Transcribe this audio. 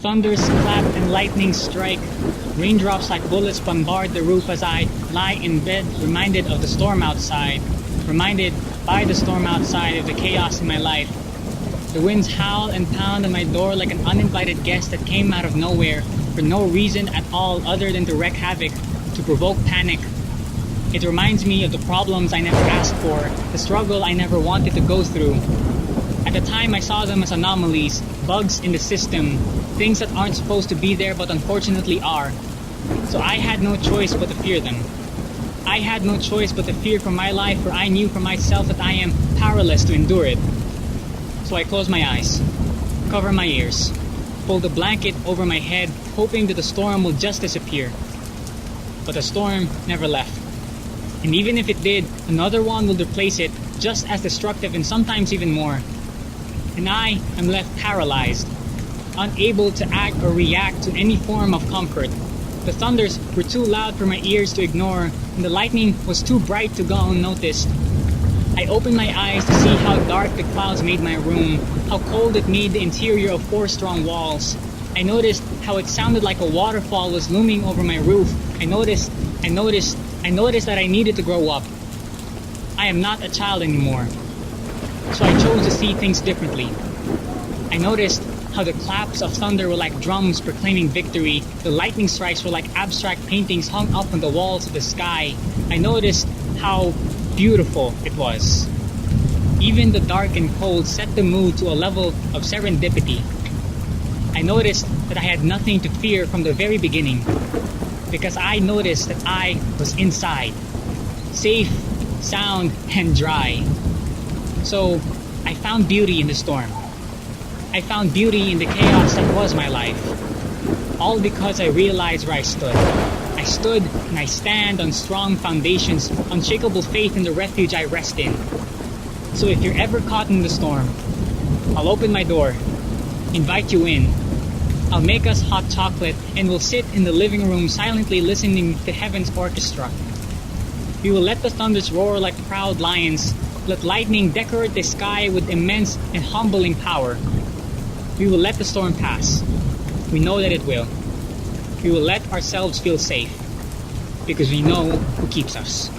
Thunders clap and lightning strike. Raindrops like bullets bombard the roof as I lie in bed, reminded of the storm outside. Reminded by the storm outside of the chaos in my life. The winds howl and pound on my door like an uninvited guest that came out of nowhere for no reason at all other than to wreak havoc, to provoke panic. It reminds me of the problems I never asked for, the struggle I never wanted to go through. At the time, I saw them as anomalies, bugs in the system, things that aren't supposed to be there but unfortunately are. So I had no choice but to fear them. I had no choice but to fear for my life, for I knew for myself that I am powerless to endure it. So I close my eyes, cover my ears, fold a blanket over my head, hoping that the storm will just disappear. But the storm never left. And even if it did, another one will replace it, just as destructive and sometimes even more. And I am left paralyzed, unable to act or react to any form of comfort. The thunders were too loud for my ears to ignore, and the lightning was too bright to go unnoticed. I opened my eyes to see how dark the clouds made my room, how cold it made the interior of 4 strong walls. I noticed how it sounded like a waterfall was looming over my roof. I noticed that I needed to grow up. I am not a child anymore. So I chose to see things differently. I noticed how the claps of thunder were like drums proclaiming victory. The lightning strikes were like abstract paintings hung up on the walls of the sky. I noticed how beautiful it was. Even the dark and cold set the mood to a level of serendipity. I noticed that I had nothing to fear from the very beginning, because I noticed that I was inside, safe, sound, and dry. So I found beauty in the storm. I found beauty in the chaos that was my life. All because I realized where I stood. I stood and I stand on strong foundations, unshakable faith in the refuge I rest in. So if you're ever caught in the storm, I'll open my door, invite you in. I'll make us hot chocolate and we'll sit in the living room silently listening to heaven's orchestra. We will let the thunders roar like proud lions. Let lightning decorate the sky with immense and humbling power. We will let the storm pass. We know that it will. We will let ourselves feel safe because we know who keeps us.